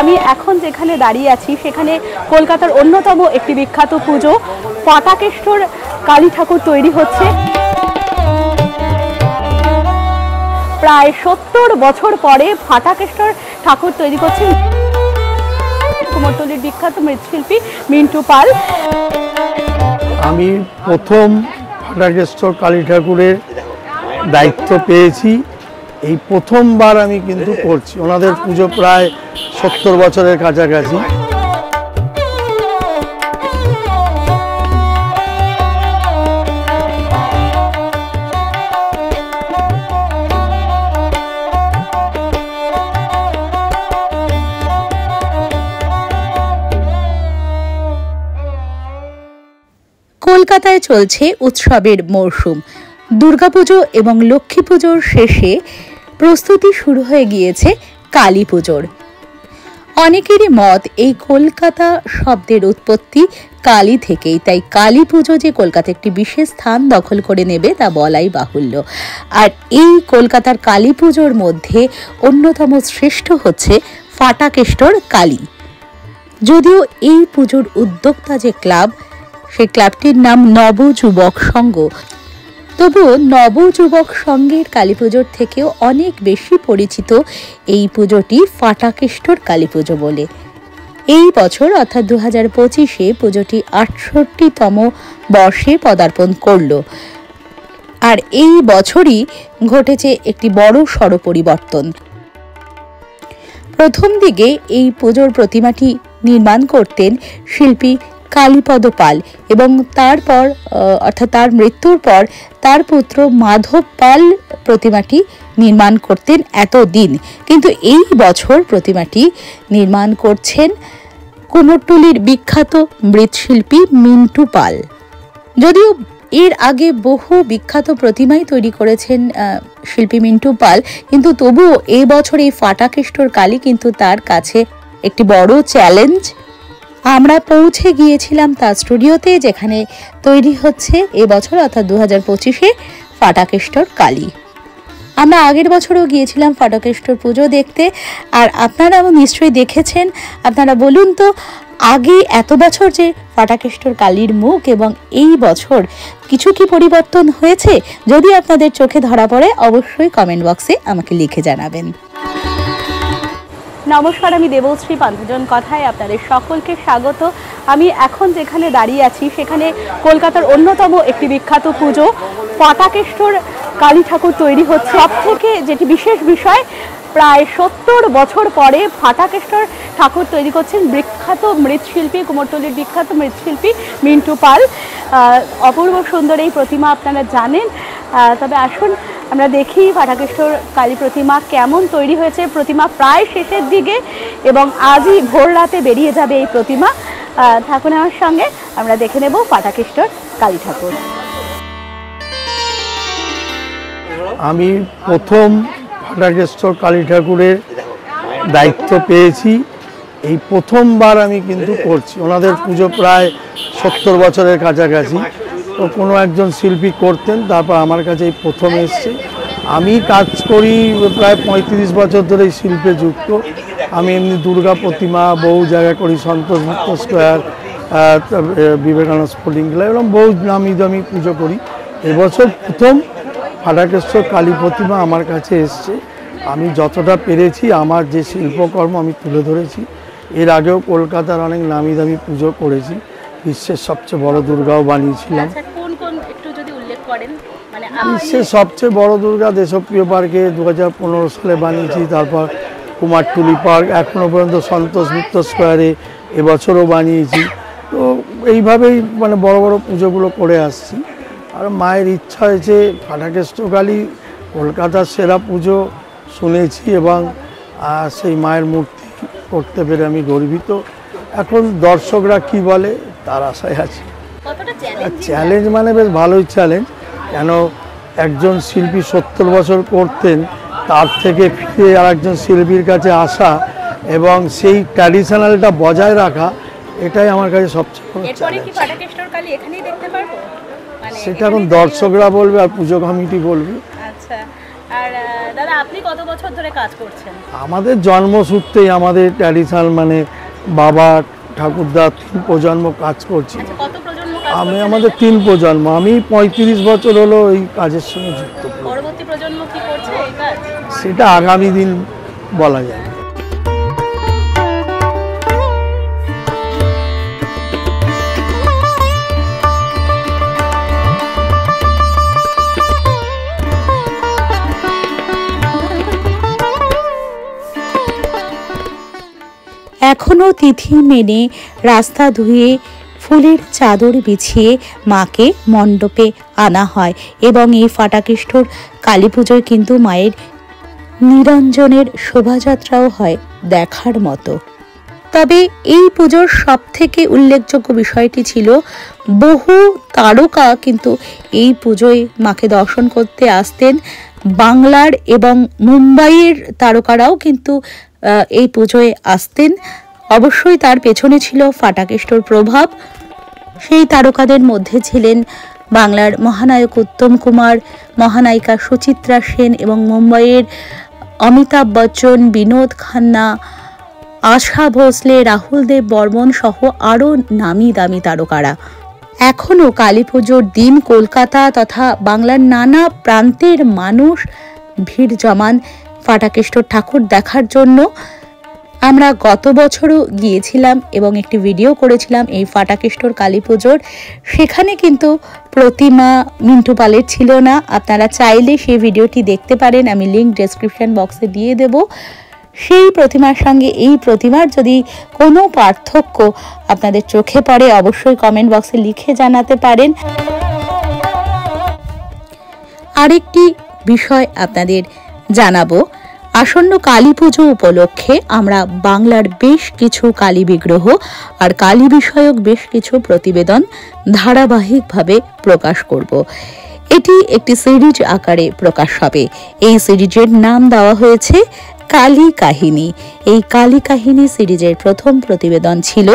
আমি এখন যেখানে দাঁড়িয়ে আছি সেখানে কলকাতার অন্যতম একটি বিখ্যাত পুজো ফাটাকেষ্টর কালী ঠাকুর তৈরি হচ্ছে। প্রায় ৭০ বছর পরে ফাটাকেষ্টর ঠাকুর তৈরি করছেন কুমোরটুলির বিখ্যাত মৃৎশিল্পী মিন্টু পাল। আমি প্রথম ফাটাকেষ্টর কালী ঠাকুরের দায়িত্ব পেয়েছি, এই প্রথমবার আমি কিন্তু করছি। ওনাদের পুজো প্রায় ৭০ বছরের কাছাকাছি। কলকাতায় চলছে উৎসবের মরশুম। দুর্গাপুজো এবং লক্ষ্মী পুজোর শেষে প্রস্তুতি শুরু হয়ে গিয়েছে কালী পুজোর। অনেকেরই মত এই কলকাতা শব্দের উৎপত্তি কালী থেকেই, তাই কালী পুজো যে কলকাতা একটি বিশেষ স্থান দখল করে নেবে তা বলাই বাহুল্য। আর এই কলকাতার কালী পুজোর মধ্যে অন্যতম শ্রেষ্ঠ হচ্ছে ফাটাকেষ্টর কালী। যদিও এই পুজোর উদ্যোক্তা যে ক্লাব, সেই ক্লাবটির নাম নবযুবক সংঘ, তবুও নবযুবক সংঘের কালী পুজোর থেকেও অনেক বেশি পরিচিত এই পুজোটি ফাটাকেষ্টর কালী পুজো বলে। এই বছর অর্থাৎ 2025-এ পুজোটি 68তম বর্ষে পদার্পণ করল। আর এই বছরই ঘটেছে একটি বড় সড় পরিবর্তন। প্রথম দিকে এই পুজোর প্রতিমাটি নির্মাণ করতেন শিল্পী কালীপদ পাল এবং তারপর অর্থাৎ তার মৃত্যুর পর তার পুত্র মাধব পাল প্রতিমাটি নির্মাণ করতেন এতদিন। কিন্তু এই বছর প্রতিমাটি নির্মাণ করছেন কুমোরটুলির বিখ্যাত মৃৎশিল্পী মিন্টু পাল। যদিও এর আগে বহু বিখ্যাত প্রতিমাই তৈরি করেছেন শিল্পী মিন্টু পাল, কিন্তু তবুও এই বছর এই ফাটাকেষ্টর কালী কিন্তু তার কাছে একটি বড় চ্যালেঞ্জ। আমরা পৌঁছে গিয়েছিলাম তার স্টুডিওতে, যেখানে তৈরি হচ্ছে এবছর অর্থাৎ 2025-এ ফাটাকেষ্টর কালী। আমরা আগের বছরও গিয়েছিলাম ফাটাকেষ্টর পুজো দেখতে, আর আপনারাও নিশ্চয়ই দেখেছেন। আপনারা বলুন তো, আগে এত বছর যে ফাটাকেষ্টর কালীর মুখ এবং এই বছর কিছু কি পরিবর্তন হয়েছে? যদি আপনাদের চোখে ধরা পড়ে অবশ্যই কমেন্ট বক্সে আমাকে লিখে জানাবেন। নমস্কার, আমি দেবশ্রী পান্থজন কথায় আপনাদের সকলকে স্বাগত। আমি এখন যেখানে দাঁড়িয়ে আছি সেখানে কলকাতার অন্যতম একটি বিখ্যাত পুজো ফাটাকেষ্টর কালী ঠাকুর তৈরি হচ্ছে। সব থেকে যেটি বিশেষ বিষয়, প্রায় ৭০ বছর পরে ফাটাকেষ্টর ঠাকুর তৈরি করছেন বিখ্যাত মৃৎশিল্পী, কুমোরটুলির বিখ্যাত মৃৎশিল্পী মিন্টু পাল। অপূর্ব সুন্দর এই প্রতিমা আপনারা জানেন। তবে আসুন আমরা দেখি ফাটাকেষ্টর কালী প্রতিমা কেমন তৈরি হয়েছে। প্রতিমা প্রায় শেষের দিকে এবং আজই ভোর রাতে বেরিয়ে যাবে এই প্রতিমা। থাকুন আমার সঙ্গে, আমরা দেখে নেব ফাটাকেষ্টর কালী ঠাকুর। আমি প্রথম ফাটাকেষ্টর কালী ঠাকুরের দায়িত্ব পেয়েছি, এই প্রথমবার আমি কিন্তু করছি। ওনাদের পুজো প্রায় ৭০ বছরের কাছাকাছি। তো কোনো একজন শিল্পী করতেন, তারপর আমার কাছে এই প্রথম এসছে। আমি কাজ করি প্রায় ৩৫ বছর ধরে এই শিল্পে যুক্ত। আমি এমনি দুর্গা প্রতিমা বহু জায়গায় করি, Santosh Mitra square, Vivekananda sporting club, এবং বহু নামি দামি পুজো করি। এবছর প্রথম ফাটাকেষ্টর কালী প্রতিমা আমার কাছে এসছে। আমি যতটা পেরেছি আমার যে শিল্পকর্ম আমি তুলে ধরেছি। এর আগেও কলকাতার অনেক নামি দামি পুজো করেছি, বিশ্বের সবচেয়ে বড় দুর্গাও বানিয়েছিলাম। বিশ্বের সবচেয়ে বড় দুর্গা দেশপ্রিয় পার্কে 2015 সালে বানিয়েছি, তারপর কুমারটুলি পার্ক, এখনও পর্যন্ত সন্তোষ মিত্র স্কোয়ারে এবছরও বানিয়েছি। তো এইভাবেই বড় বড় পুজোগুলো করে আসছি। আর মায়ের ইচ্ছা হয়েছে ফাটাকেষ্টর কালী কলকাতার সেরা পুজো শুনেছি, এবং সেই মায়ের মূর্তি করতে পেরে আমি গর্বিত। এখন দর্শকরা কি বলে তার আশায় আছি। চ্যালেঞ্জ বেশ ভালোই চ্যালেঞ্জ, কেন একজন শিল্পী ৭০ বছর করতেন, তার থেকে ফিরে আর একজন শিল্পীর কাছে আসা এবং সেই ট্র্যাডিশনালটা বজায় রাখা, এটাই আমার কাছে সবচেয়ে বড় চ্যালেঞ্জ। সেটা এখন দর্শকরা বলবে আর পুজো কমিটি বলবে। আচ্ছা, আর দাদা আপনি কত বছর ধরে কাজ করছেন? আমাদের জন্মসূত্রেই আমাদের ট্র্যাডিশনাল মানে বাবা ঠাকুরদা 3 প্রজন্ম কাজ করছি। আচ্ছা, কত প্রজন্ম কাজ আমি করছেন? আমাদের 3 প্রজন্ম, আমি 35 বছর হলো এই কাজের সঙ্গে যুক্ত। পরবর্তী প্রজন্ম কি করছে এই কাজ? সেটা আগামী দিন বলা যায়। এখনও তিথি মেনে রাস্তা ধুয়ে ফুলের চাদর বিছিয়ে মাকে মণ্ডপে আনা হয় এবং এই ফাটাকেষ্টর কালী পুজোয় কিন্তু মায়ের নিরঞ্জনের শোভাযাত্রাও হয় দেখার মতো। তবে এই পুজোর সবথেকে উল্লেখযোগ্য বিষয়টি ছিল বহু তারকা কিন্তু এই পুজোয় মাকে দর্শন করতে আসতেন। বাংলার এবং মুম্বাইয়ের তারকারাও কিন্তু এই পুজোয় আসতেন। অবশ্যই তার পেছনে ছিল ফাটাকেষ্টর প্রভাব। সেই তারকাদের মধ্যে ছিলেন বাংলার মহানায়ক উত্তম কুমার, মহানায়িকা সুচিত্রা সেন এবং মুম্বাইয়ের অমিতাভ বচ্চন, বিনোদ খান্না, আশা ভোসলে, রাহুল দেব বর্মন সহ আরও নামি দামি তারকারা। এখনও কালী পুজোর দিন কলকাতা তথা বাংলার নানা প্রান্তের মানুষ ভিড় জমান ফাটাকেষ্টর ঠাকুর দেখার জন্য। আমরা গত বছরও গিয়েছিলাম এবং একটি ভিডিও করেছিলাম এই ফাটাকেষ্টর কালী পুজোর। সেখানে কিন্তু প্রতিমা মিন্টু পালের ছিল না। আপনারা চাইলে সেই ভিডিওটি দেখতে পারেন, আমি লিঙ্ক ডেসক্রিপশন বক্সে দিয়ে দেব। সেই প্রতিমার সঙ্গে এই প্রতিমার যদি কোনো পার্থক্য আপনাদের চোখে পড়ে অবশ্যই কমেন্ট বক্সে লিখে জানাতে পারেন। আরেকটি বিষয় আপনাদের জানাবো, আসন্ন কালী পুজো উপলক্ষে আমরা বাংলার বেশ কিছু কালী বিগ্রহ আর কালী বিষয়ক বেশ কিছু প্রতিবেদন ধারাবাহিকভাবে প্রকাশ করব। এটি একটি সিরিজ আকারে প্রকাশ হবে। এই সিরিজের নাম দেওয়া হয়েছে কালী কাহিনী। এই কালী কাহিনী সিরিজের প্রথম প্রতিবেদন ছিল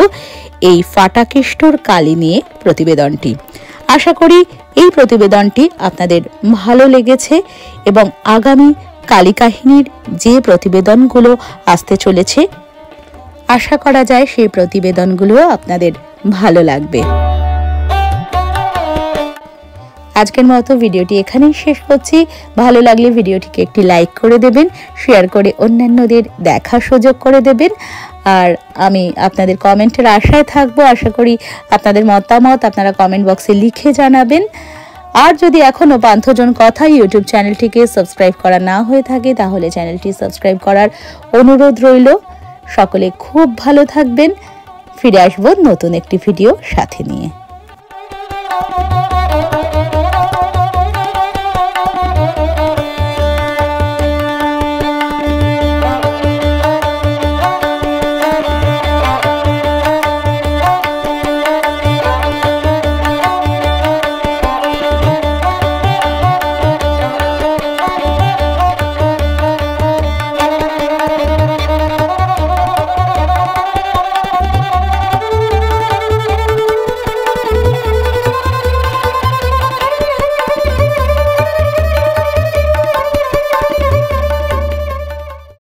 এই ফাটাকেষ্টর কালী নিয়ে প্রতিবেদনটি। আশা করি এই প্রতিবেদনটি আপনাদের ভালো লেগেছে এবং আগামী কালী কাহিনীর যে প্রতিবেদনগুলো আসতে চলেছে আশা করা যায় সেই প্রতিবেদনগুলো আপনাদের ভালো লাগবে। আজকের মতো ভিডিওটি এখানেই শেষ করছি। ভালো লাগলে ভিডিওটিকে একটি লাইক করে দেবেন, শেয়ার করে অন্যান্যদের দেখার সুযোগ করে দেবেন। আর আমি আপনাদের কমেন্টের আশায় থাকবো। আশা করি আপনাদের মতামত আপনারা কমেন্ট বক্সে লিখে জানাবেন। আর যদি এখনও পান্থজন কথা ইউটিউব চ্যানেলটিকে সাবস্ক্রাইব করা না হয়ে থাকে তাহলে চ্যানেলটি সাবস্ক্রাইব করার অনুরোধ রইল। সকলে খুব ভালো থাকবেন। ফিরে আসবো নতুন একটি ভিডিও সাথে নিয়ে।